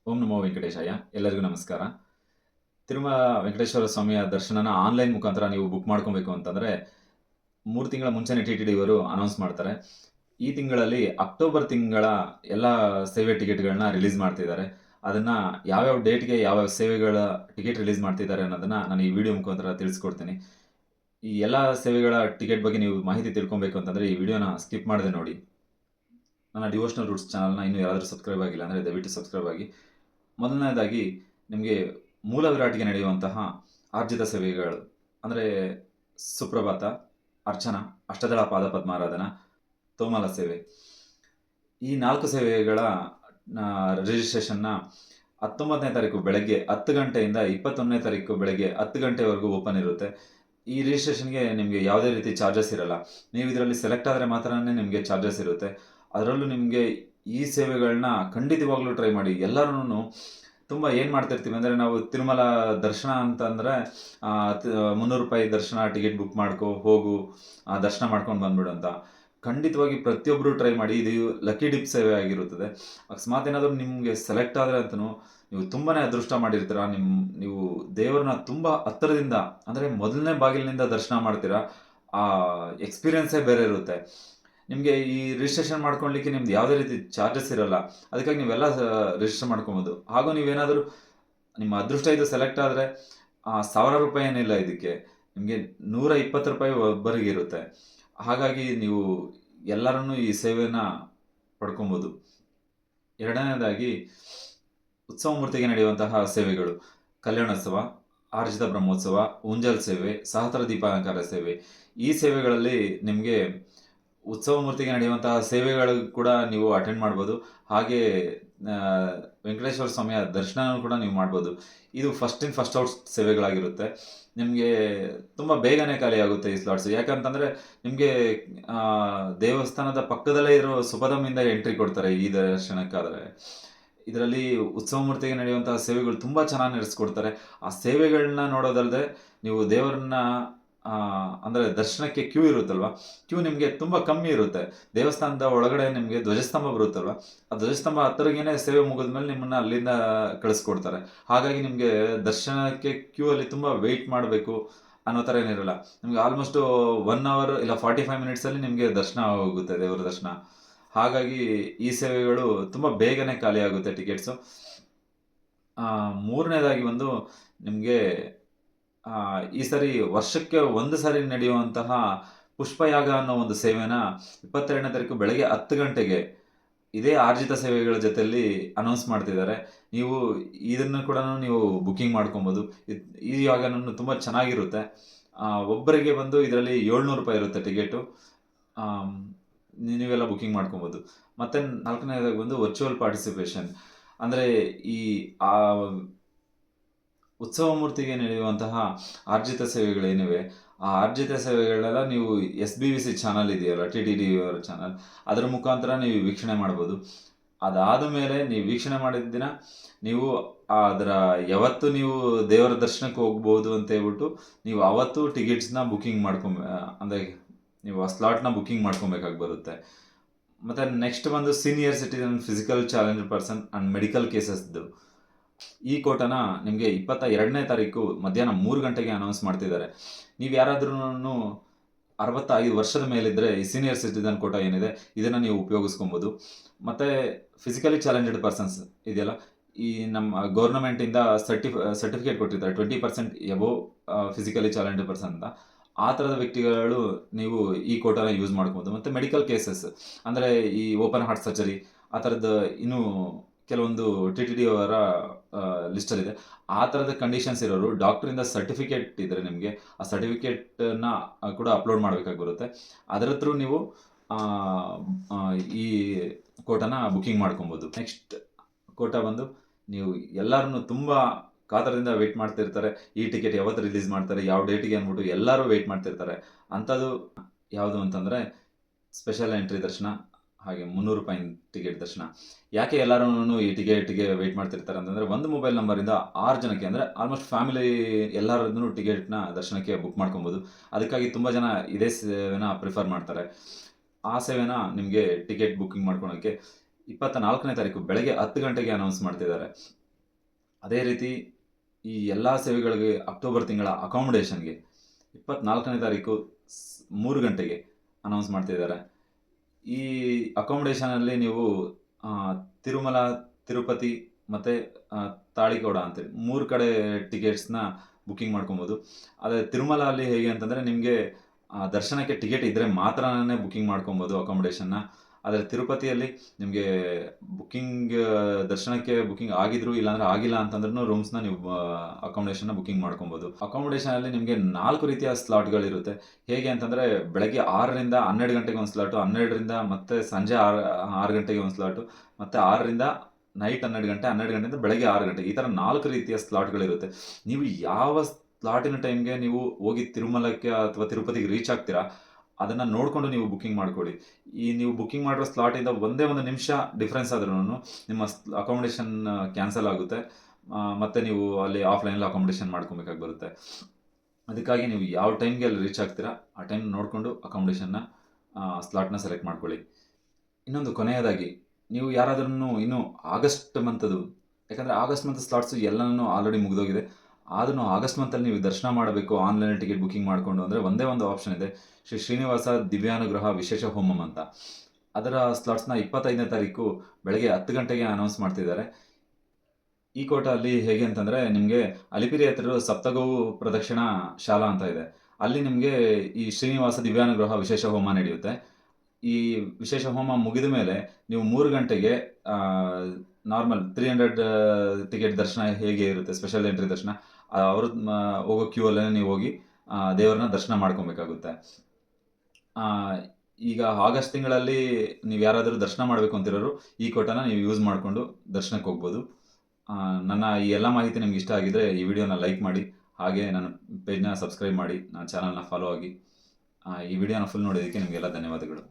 ಓಂ ನಮೋ ವೆಂಕಟೇಶಾಯ. ಎಲ್ಲರಿಗೂ ನಮಸ್ಕಾರ. ತಿರುಮಲ ವೆಂಕಟೇಶ್ವರ ಸ್ವಾಮಿಯ ದರ್ಶನನ ಆನ್‌ಲೈನ್ ಮುಖಾಂತರ ನೀವು ಬುಕ್ ಮಾಡ್ಕೊಬೇಕು ಅಂತಂದ್ರೆ 3 ತಿಂಗಳ ಮುಂಚೆನೆ ಟಿಟಿಡಿ ಅವರು ಅನೌನ್ಸ್ ಮಾಡ್ತಾರೆ. ಈ ತಿಂಗಳಲ್ಲಿ ಅಕ್ಟೋಬರ್ ತಿಂಗಳ ಎಲ್ಲ ಸೇವೆ ಟಿಕೆಟ್‌ಗಳನ್ನ ರಿಲೀಸ್ ಮಾಡ್ತಿದ್ದಾರೆ. ಅದನ್ನ ಯಾವ್ಯಾವ ಡೇಟ್‌ಗೆ ಯಾವ್ಯಾವ ಸೇವೆಗಳ ಟಿಕೆಟ್ ರಿಲೀಸ್ ಮಾಡ್ತಿದ್ದಾರೆ ಅನ್ನೋದನ್ನ ನಾನು ಈ ವಿಡಿಯೋ ಮುಖಾಂತರ ತಿಳಿಸ್ಕೊಡ್ತೀನಿ. ಈ ಎಲ್ಲ ಸೇವೆಗಳ ಟಿಕೆಟ್ ಬಗ್ಗೆ ನೀವು ಮಾಹಿತಿ ತಿಳ್ಕೊಬೇಕು ಅಂತಂದ್ರೆ ಈ ವಿಡಿಯೋನ ಸ್ಕಿಪ್ ಮಾಡದೆ ನೋಡಿ. ನನ್ನ ಡಿವೋಷನಲ್ ರೂಟ್ಸ್ ಚಾನಲ್‌ನ ಇನ್ನೂ ಯಾರಾದರೂ ಸಬ್ಸ್ಕ್ರೈಬ್ ಆಗಿಲ್ಲ ಅಂದರೆ ದಯವಿಟ್ಟು ಸಬ್ಸ್ಕ್ರೈಬ್ ಆಗಿ. ಮೊದಲನೇದಾಗಿ ನಿಮಗೆ ಮೂಲ ವಿರಾಟ್‌ಗೆ ನಡೆಯುವಂತಹ ಆರ್ಜಿತ ಸೇವೆಗಳು ಅಂದರೆ ಸುಪ್ರಭಾತ, ಅರ್ಚನಾ, ಅಷ್ಟದಳ ಪಾದ ಪದ್ಮಾರಾಧನಾ, ತೋಮಾಲ ಸೇವೆ. ಈ 4 ಸೇವೆಗಳ ರಿಜಿಸ್ಟ್ರೇಷನ್ನ 19ನೇ ತಾರೀಕು ಬೆಳಗ್ಗೆ 10 ಗಂಟೆಯಿಂದ 21ನೇ ತಾರೀಕು ಬೆಳಗ್ಗೆ 10 ಗಂಟೆವರೆಗೂ ಓಪನ್ ಇರುತ್ತೆ. ಈ ರಿಜಿಸ್ಟ್ರೇಷನ್‌ಗೆ ನಿಮಗೆ ಯಾವುದೇ ರೀತಿ ಚಾರ್ಜಸ್ ಇರಲ್ಲ. ನೀವು ಇದರಲ್ಲಿ ಸೆಲೆಕ್ಟ್ ಆದರೆ ಮಾತ್ರನೇ ನಿಮಗೆ ಚಾರ್ಜಸ್ ಇರುತ್ತೆ. ಅದರಲ್ಲೂ ನಿಮಗೆ ಈ ಸೇವೆಗಳನ್ನ ಖಂಡಿತವಾಗ್ಲೂ ಟ್ರೈ ಮಾಡಿ. ಎಲ್ಲರೂನು ತುಂಬ ಏನು ಮಾಡ್ತಿರ್ತೀವಿ ಅಂದರೆ, ನಾವು ತಿರುಮಲ ದರ್ಶನ ಅಂತಂದರೆ ₹300 ದರ್ಶನ ಟಿಕೆಟ್ ಬುಕ್ ಮಾಡ್ಕೊ, ಹೋಗು, ದರ್ಶನ ಮಾಡ್ಕೊಂಡು ಬಂದ್ಬಿಡು ಅಂತ. ಖಂಡಿತವಾಗಿ ಪ್ರತಿಯೊಬ್ಬರು ಟ್ರೈ ಮಾಡಿ. ಇದು ಲಕ್ಕಿ ಡಿಪ್ ಸೇವೆ ಆಗಿರುತ್ತದೆ. ಅಕಸ್ಮಾತ್ ಏನಾದರೂ ನಿಮಗೆ ಸೆಲೆಕ್ಟ್ ಆದರೆ ಅಂತೂ ನೀವು ತುಂಬಾ ಅದೃಷ್ಟ ಮಾಡಿರ್ತೀರ. ನೀವು ದೇವರನ್ನ ತುಂಬ ಹತ್ತಿರದಿಂದ ಅಂದರೆ ಮೊದಲನೇ ಬಾಗಿಲಿನಿಂದ ದರ್ಶನ ಮಾಡ್ತೀರಾ. ಆ ಎಕ್ಸ್ಪೀರಿಯನ್ಸೇ ಬೇರೆ ಇರುತ್ತೆ. ನಿಮಗೆ ಈ ರಿಜಿಸ್ಟ್ರೇಷನ್ ಮಾಡ್ಕೊಳ್ಲಿಕ್ಕೆ ನಿಮ್ದು ಯಾವುದೇ ರೀತಿ ಚಾರ್ಜಸ್ ಇರಲ್ಲ. ಅದಕ್ಕಾಗಿ ನೀವೆಲ್ಲ ರಿಜಿಸ್ಟರ್ ಮಾಡ್ಕೊಬೋದು. ಹಾಗೂ ನೀವೇನಾದರೂ ನಿಮ್ಮ ಅದೃಷ್ಟ ಇದು ಸೆಲೆಕ್ಟ್ ಆದರೆ ₹1000 ಏನಿಲ್ಲ ಇದಕ್ಕೆ. ನಿಮಗೆ ₹120 ಒಬ್ಬರಿಗೆ ಇರುತ್ತೆ. ಹಾಗಾಗಿ ನೀವು ಎಲ್ಲರನ್ನೂ ಈ ಸೇವೆನ ಪಡ್ಕೊಬೋದು. ಎರಡನೇದಾಗಿ ಉತ್ಸವ ಮೂರ್ತಿಗೆ ನಡೆಯುವಂತಹ ಸೇವೆಗಳು: ಕಲ್ಯಾಣೋತ್ಸವ, ಆರ್ಜಿತ ಬ್ರಹ್ಮೋತ್ಸವ, ಉಂಜಲ್ ಸೇವೆ, ಸಹಸ್ರ ದೀಪಾಲಂಕಾರ ಸೇವೆ. ಈ ಸೇವೆಗಳಲ್ಲಿ ನಿಮಗೆ ಉತ್ಸವ ಮೂರ್ತಿಗೆ ನಡೆಯುವಂತಹ ಸೇವೆಗಳು ಕೂಡ ನೀವು ಅಟೆಂಡ್ ಮಾಡ್ಬೋದು. ಹಾಗೆ ವೆಂಕಟೇಶ್ವರ ಸ್ವಾಮಿಯ ದರ್ಶನನೂ ಕೂಡ ನೀವು ಮಾಡ್ಬೋದು. ಇದು ಫಸ್ಟ್ ಇನ್ ಫಸ್ಟ್ ಔಟ್ ಸೇವೆಗಳಾಗಿರುತ್ತೆ. ನಿಮಗೆ ತುಂಬ ಬೇಗನೆ ಖಾಲಿಯಾಗುತ್ತೆ ಈ ಸ್ಲಾಟ್ಸು. ಯಾಕಂತಂದರೆ ನಿಮಗೆ ದೇವಸ್ಥಾನದ ಪಕ್ಕದಲ್ಲೇ ಇರೋ ಸುಪಥಮಿಂದ ಎಂಟ್ರಿ ಕೊಡ್ತಾರೆ ಈ ದರ್ಶನಕ್ಕಾದರೆ. ಇದರಲ್ಲಿ ಉತ್ಸವ ಮೂರ್ತಿಗೆ ನಡೆಯುವಂತಹ ಸೇವೆಗಳು ತುಂಬ ಚೆನ್ನಾಗಿ ನಡೆಸ್ಕೊಡ್ತಾರೆ. ಆ ಸೇವೆಗಳನ್ನ ನೋಡೋದಲ್ಲದೆ ನೀವು ದೇವರನ್ನ ಅಂದರೆ ದರ್ಶನಕ್ಕೆ ಕ್ಯೂ ಇರುತ್ತಲ್ವ, ಕ್ಯೂ ನಿಮಗೆ ತುಂಬ ಕಮ್ಮಿ ಇರುತ್ತೆ. ದೇವಸ್ಥಾನದ ಒಳಗಡೆ ನಿಮಗೆ ಧ್ವಜಸ್ತಂಭ ಬರುತ್ತಲ್ವ, ಆ ಧ್ವಜಸ್ತಂಭ ಹತ್ತಿರಗೇನೆ ಸೇವೆ ಮುಗಿದ್ಮೇಲೆ ನಿಮ್ಮನ್ನು ಅಲ್ಲಿಂದ ಕಳಿಸ್ಕೊಡ್ತಾರೆ. ಹಾಗಾಗಿ ನಿಮಗೆ ದರ್ಶನಕ್ಕೆ ಕ್ಯೂ ಅಲ್ಲಿ ತುಂಬ ವೆಯ್ಟ್ ಮಾಡಬೇಕು ಅನ್ನೋ ಥರ ಏನಿರಲ್ಲ. ನಿಮಗೆ ಆಲ್ಮೋಸ್ಟು 1 ಅವರ್ ಇಲ್ಲ 45 ಮಿನಿಟ್ಸಲ್ಲಿ ನಿಮಗೆ ದರ್ಶನ ಹೋಗುತ್ತೆ, ದೇವರ ದರ್ಶನ. ಹಾಗಾಗಿ ಈ ಸೇವೆಗಳು ತುಂಬ ಬೇಗನೆ ಖಾಲಿಯಾಗುತ್ತೆ ಟಿಕೆಟ್ಸು. ಮೂರನೇದಾಗಿ ಬಂದು ನಿಮಗೆ ಈ ಸರಿ ವರ್ಷಕ್ಕೆ 1 ಸರಿ ನಡೆಯುವಂತಹ ಪುಷ್ಪಯಾಗ ಅನ್ನೋ ಒಂದು ಸೇವೆನ 22ನೇ ತಾರೀಕು ಬೆಳಗ್ಗೆ 10 ಗಂಟೆಗೆ ಇದೇ ಆರ್ಜಿತ ಸೇವೆಗಳ ಜೊತೆಯಲ್ಲಿ ಅನೌನ್ಸ್ ಮಾಡ್ತಿದ್ದಾರೆ. ನೀವು ಇದನ್ನು ಕೂಡ ನೀವು ಬುಕ್ಕಿಂಗ್ ಮಾಡ್ಕೊಬೋದು. ಈ ಯಾಗನೂ ತುಂಬ ಚೆನ್ನಾಗಿರುತ್ತೆ. ಒಬ್ಬರಿಗೆ ಬಂದು ಇದರಲ್ಲಿ ₹700 ಇರುತ್ತೆ ಟಿಕೆಟು. ನೀವೆಲ್ಲ ಬುಕ್ಕಿಂಗ್ ಮಾಡ್ಕೊಬೋದು. ಮತ್ತು 4ನೇದಾಗಿ ಬಂದು ವರ್ಚುವಲ್ ಪಾರ್ಟಿಸಿಪೇಷನ್. ಅಂದರೆ ಈ ಉತ್ಸವ ಮೂರ್ತಿಗೆ ನಡೆಯುವಂತಹ ಆರ್ಜಿತ ಸೇವೆಗಳೇನಿವೆ, ಆ ಆರ್ಜಿತ ಸೇವೆಗಳೆಲ್ಲ ನೀವು SBVC ಚಾನಲ್ ಇದೆಯಲ್ಲ, TTD ಅವರ ಚಾನಲ್, ಅದರ ಮುಖಾಂತರ ನೀವು ವೀಕ್ಷಣೆ ಮಾಡ್ಬೋದು. ಅದಾದ ಮೇಲೆ ನೀವು ವೀಕ್ಷಣೆ ಮಾಡಿದ ದಿನ ನೀವು ಅದರ ಯಾವತ್ತು ನೀವು ದೇವರ ದರ್ಶನಕ್ಕೆ ಹೋಗ್ಬೋದು ಅಂತ ಹೇಳ್ಬಿಟ್ಟು ನೀವು ಅವತ್ತು ಟಿಕೆಟ್ಸ್ನ ಬುಕ್ಕಿಂಗ್ ಅಂದರೆ ನೀವು ಆ ಸ್ಲಾಟ್ನ ಬುಕ್ಕಿಂಗ್ ಮಾಡ್ಕೊಬೇಕಾಗಿ ಬರುತ್ತೆ. ಮತ್ತು ನೆಕ್ಸ್ಟ್ ಬಂದು senior citizen, physical challenge person and medical ಕೇಸಸ್ದು ಈ ಕೋಟಾನ ನಿಮಗೆ 22ನೇ ತಾರೀಕು ಮಧ್ಯಾಹ್ನ 3 ಗಂಟೆಗೆ ಅನೌನ್ಸ್ ಮಾಡ್ತಿದ್ದಾರೆ. ನೀವು ಯಾರಾದ್ರೂ 65 ವರ್ಷದ ಮೇಲಿದ್ದರೆ ಈ ಸೀನಿಯರ್ ಸಿಟಿಸನ್ ಕೋಟಾ ಏನಿದೆ ಇದನ್ನು ನೀವು ಉಪಯೋಗಿಸ್ಕೊಬೋದು. ಮತ್ತು ಫಿಸಿಕಲಿ ಚಾಲೆಂಜ್ಡ್ ಪರ್ಸನ್ಸ್ ಇದೆಯಲ್ಲ, ಈ ನಮ್ಮ ಗೌರ್ನಮೆಂಟಿಂದ ಸರ್ಟಿಫಿಕೇಟ್ ಕೊಟ್ಟಿರ್ತಾರೆ 20% ಎಬೋವ್ ಫಿಸಿಕಲಿ ಚಾಲೆಂಜ್ಡ್ ಪರ್ಸನ್ ಅಂತ. ಆ ಥರದ ವ್ಯಕ್ತಿಗಳು ನೀವು ಈ ಕೋಟಾನ ಯೂಸ್ ಮಾಡ್ಬೋದು. ಮತ್ತು ಮೆಡಿಕಲ್ ಕೇಸಸ್ ಅಂದರೆ ಈ ಓಪನ್ ಹಾರ್ಟ್ ಸರ್ಜರಿ ಆ ಥರದ್ದು ಇನ್ನೂ ಕೆಲವೊಂದು TTD ಅವರ ಲಿಸ್ಟಲ್ಲಿದೆ. ಆ ಥರದ ಕಂಡೀಷನ್ಸ್ ಇರೋರು ಡಾಕ್ಟ್ರಿಂದ ಸರ್ಟಿಫಿಕೇಟ್ ಇದ್ದರೆ ನಿಮಗೆ ಆ ಸರ್ಟಿಫಿಕೇಟನ್ನು ಕೂಡ ಅಪ್ಲೋಡ್ ಮಾಡಬೇಕಾಗಿ ಬರುತ್ತೆ. ಅದರ ಥ್ರೂ ನೀವು ಈ ಕೋಟಾನ ಬುಕ್ಕಿಂಗ್ ಮಾಡ್ಕೊಬೋದು. ನೆಕ್ಸ್ಟ್ ಕೋಟಾ ಬಂದು ನೀವು ಎಲ್ಲರೂ ತುಂಬ ಕಾತರದಿಂದ ವೆಯ್ಟ್ ಮಾಡ್ತಿರ್ತಾರೆ. ಈ ಟಿಕೆಟ್ ಯಾವತ್ತು ರಿಲೀಸ್ ಮಾಡ್ತಾರೆ, ಯಾವ ಡೇಟಿಗೆ ಅಂದ್ಬಿಟ್ಟು ಎಲ್ಲರೂ ವೆಯ್ಟ್ ಮಾಡ್ತಿರ್ತಾರೆ. ಅಂಥದ್ದು ಯಾವುದು ಅಂತಂದರೆ ಸ್ಪೆಷಲ್ ಎಂಟ್ರಿ ದರ್ಶನ, ಹಾಗೆ ₹300 ಟಿಕೆಟ್ ದರ್ಶನ. ಯಾಕೆ ಎಲ್ಲರೂ ಈ ಟಿಕೆಟ್ಗೆ ವೆಯ್ಟ್ ಮಾಡ್ತಿರ್ತಾರೆ ಅಂತಂದರೆ, ಒಂದು ಮೊಬೈಲ್ ನಂಬರಿಂದ 6 ಜನಕ್ಕೆ ಅಂದರೆ ಆಲ್ಮೋಸ್ಟ್ ಫ್ಯಾಮಿಲಿ ಎಲ್ಲರದ್ದು ಟಿಕೆಟ್ನ ದರ್ಶನಕ್ಕೆ ಬುಕ್ ಮಾಡ್ಕೊಬೋದು. ಅದಕ್ಕಾಗಿ ತುಂಬ ಜನ ಇದೇ ಸೇವೆನ ಪ್ರಿಫರ್ ಮಾಡ್ತಾರೆ. ಆ ಸೇವೆನ ನಿಮಗೆ ಟಿಕೆಟ್ ಬುಕ್ಕಿಂಗ್ ಮಾಡ್ಕೊಳೋಕ್ಕೆ 24ನೇ ತಾರೀಕು ಬೆಳಗ್ಗೆ 10 ಗಂಟೆಗೆ ಅನೌನ್ಸ್ ಮಾಡ್ತಿದ್ದಾರೆ. ಅದೇ ರೀತಿ ಈ ಎಲ್ಲ ಸೇವೆಗಳಿಗೆ ಅಕ್ಟೋಬರ್ ತಿಂಗಳ ಅಕಾಮಿಡೇಷನ್ಗೆ 24ನೇ ತಾರೀಕು 3 ಗಂಟೆಗೆ ಅನೌನ್ಸ್ ಮಾಡ್ತಿದ್ದಾರೆ. ಈ ಅಕಾಮಿಡೇಷನಲ್ಲಿ ನೀವು ತಿರುಮಲ, ತಿರುಪತಿ ಮತ್ತು ತಾಳಿಕೋಟ ಅಂತೇಳಿ 3 ಕಡೆ ಟಿಕೆಟ್ಸ್ನ ಬುಕ್ಕಿಂಗ್ ಮಾಡ್ಕೊಬೋದು. ಆದರೆ ತಿರುಮಲ ಅಲ್ಲಿ ಹೇಗೆ ಅಂತಂದರೆ ನಿಮಗೆ ದರ್ಶನಕ್ಕೆ ಟಿಕೆಟ್ ಇದ್ದರೆ ಮಾತ್ರನೇ ಬುಕ್ಕಿಂಗ್ ಮಾಡ್ಕೊಬೋದು ಅಕಾಮಿಡೇಷನ್ನ. ಆದರೆ ತಿರುಪತಿಯಲ್ಲಿ ನಿಮಗೆ ಬುಕ್ಕಿಂಗ್ ದರ್ಶನಕ್ಕೆ ಬುಕ್ಕಿಂಗ್ ಆಗಿದ್ರು ಇಲ್ಲಾಂದರೆ ಆಗಿಲ್ಲ ಅಂತಂದ್ರೂ ರೂಮ್ಸ್ನ ನೀವು ಅಕಾಮಿಡೇಷನ್ನ ಬುಕ್ಕಿಂಗ್ ಮಾಡ್ಕೊಬೋದು. ಅಕಾಮಿಡೇಷನಲ್ಲಿ ನಿಮಗೆ 4 ರೀತಿಯ ಸ್ಲಾಟ್ಗಳಿರುತ್ತೆ. ಹೇಗೆ ಅಂತಂದರೆ ಬೆಳಗ್ಗೆ 6ರಿಂದ 12 ಗಂಟೆಗೆ ಒಂದು ಸ್ಲಾಟು, 12ರಿಂದ ಮತ್ತೆ ಸಂಜೆ 6 ಗಂಟೆಗೆ ಒಂದು ಸ್ಲಾಟು, ಮತ್ತು 6ರಿಂದ ನೈಟ್ 12 ಗಂಟೆ, 12 ಗಂಟೆಯಿಂದ ಬೆಳಗ್ಗೆ 6 ಗಂಟೆ, ಈ ಥರ 4 ರೀತಿಯ ಸ್ಲಾಟ್ಗಳಿರುತ್ತೆ. ನೀವು ಯಾವ ಸ್ಲಾಟಿನ ಟೈಮ್ಗೆ ನೀವು ಹೋಗಿ ತಿರುಮಲಕ್ಕೆ ಅಥವಾ ತಿರುಪತಿಗೆ ರೀಚ್ ಆಗ್ತೀರಾ ಅದನ್ನು ನೋಡಿಕೊಂಡು ನೀವು ಬುಕ್ಕಿಂಗ್ ಮಾಡ್ಕೊಳ್ಳಿ. ಈ ನೀವು ಬುಕ್ಕಿಂಗ್ ಮಾಡಿರೋ ಸ್ಲಾಟಿಂದ ಒಂದೇ ಒಂದು ನಿಮಿಷ ಡಿಫ್ರೆನ್ಸ್ ಆದ್ರೂ ನಿಮ್ಮ ಅಕಾಮಿಡೇಷನ್ ಕ್ಯಾನ್ಸಲ್ ಆಗುತ್ತೆ, ಮತ್ತು ನೀವು ಅಲ್ಲಿ ಆಫ್ಲೈನಲ್ಲಿ ಅಕಾಮಿಡೇಷನ್ ಮಾಡ್ಕೊಬೇಕಾಗಿ ಬರುತ್ತೆ. ಅದಕ್ಕಾಗಿ ನೀವು ಯಾವ ಟೈಮ್ಗೆ ಅಲ್ಲಿ ರೀಚ್ ಆಗ್ತೀರಾ ಆ ಟೈಮ್ ನೋಡಿಕೊಂಡು ಅಕಾಮಿಡೇಷನ್ನ ಸ್ಲಾಟ್ನ ಸೆಲೆಕ್ಟ್ ಮಾಡ್ಕೊಳ್ಳಿ. ಇನ್ನೊಂದು ಕೊನೆಯದಾಗಿ, ನೀವು ಯಾರಾದ್ರೂ ಇನ್ನೂ ಆಗಸ್ಟ್ ಮಂತದು, ಯಾಕಂದರೆ ಆಗಸ್ಟ್ ಮಂತ್ ಸ್ಲಾಟ್ಸು ಎಲ್ಲನೂ ಆಲ್ರೆಡಿ ಮುಗಿದೋಗಿದೆ, ಆದ್ರೂ ಆಗಸ್ಟ್ ಮಂತಲ್ಲಿ ನೀವು ದರ್ಶನ ಮಾಡಬೇಕು ಆನ್ಲೈನ್ ಟಿಕೆಟ್ ಬುಕ್ಕಿಂಗ್ ಮಾಡಿಕೊಂಡು ಅಂದರೆ ಒಂದೇ ಒಂದು ಆಪ್ಷನ್ ಇದೆ, ಶ್ರೀ ಶ್ರೀನಿವಾಸ ದಿವ್ಯಾನುಗ್ರಹ ವಿಶೇಷ ಹೋಮಂ ಅಂತ. ಅದರ ಸ್ಲಾಟ್ಸ್ನ 25ನೇ ತಾರೀಕು ಬೆಳಗ್ಗೆ 10 ಗಂಟೆಗೆ ಅನೌನ್ಸ್ ಮಾಡ್ತಿದ್ದಾರೆ. ಈ ಕೋಟ ಅಲ್ಲಿ ಹೇಗೆ ಅಂತಂದರೆ ನಿಮಗೆ ಅಲಿಪಿರಿ ಹತ್ತಿರ ಸಪ್ತಗೋವು ಪ್ರದಕ್ಷಿಣಾ ಶಾಲಾ ಅಂತ ಇದೆ. ಅಲ್ಲಿ ನಿಮಗೆ ಈ ಶ್ರೀನಿವಾಸ ದಿವ್ಯಾನುಗ್ರಹ ವಿಶೇಷ ಹೋಮ ನಡೆಯುತ್ತೆ. ಈ ವಿಶೇಷ ಹೋಮ ಮುಗಿದ ಮೇಲೆ ನೀವು 3 ಗಂಟೆಗೆ ನಾರ್ಮಲ್ 300 ಟಿಕೆಟ್ ದರ್ಶನ ಹೇಗೆ ಇರುತ್ತೆ, ಸ್ಪೆಷಲ್ ಎಂಟ್ರಿ ದರ್ಶನ, ಅವರು ಹೋಗೋ ಕ್ಯೂ ಅಲ್ಲೇ ನೀವು ಹೋಗಿ ದೇವರನ್ನ ದರ್ಶನ ಮಾಡ್ಕೊಬೇಕಾಗುತ್ತೆ. ಈಗ ಆಗಸ್ಟ್ ತಿಂಗಳಲ್ಲಿ ನೀವು ಯಾರಾದರೂ ದರ್ಶನ ಮಾಡಬೇಕು ಅಂತಿರೋರು ಈ ಕೋಟನ ನೀವು ಯೂಸ್ ಮಾಡಿಕೊಂಡು ದರ್ಶನಕ್ಕೆ ಹೋಗ್ಬೋದು. ನನ್ನ ಈ ಎಲ್ಲ ಮಾಹಿತಿ ನಿಮ್ಗೆ ಇಷ್ಟ ಆಗಿದ್ದರೆ ಈ ವಿಡಿಯೋನ ಲೈಕ್ ಮಾಡಿ, ಹಾಗೆ ನನ್ನ ಪೇಜ್ನ ಸಬ್ಸ್ಕ್ರೈಬ್ ಮಾಡಿ, ನನ್ನ ಚಾನಲ್ನ ಫಾಲೋ ಆಗಿ. ಈ ವಿಡಿಯೋನ ಫುಲ್ ನೋಡೋದಕ್ಕೆ ನಿಮಗೆಲ್ಲ ಧನ್ಯವಾದಗಳು.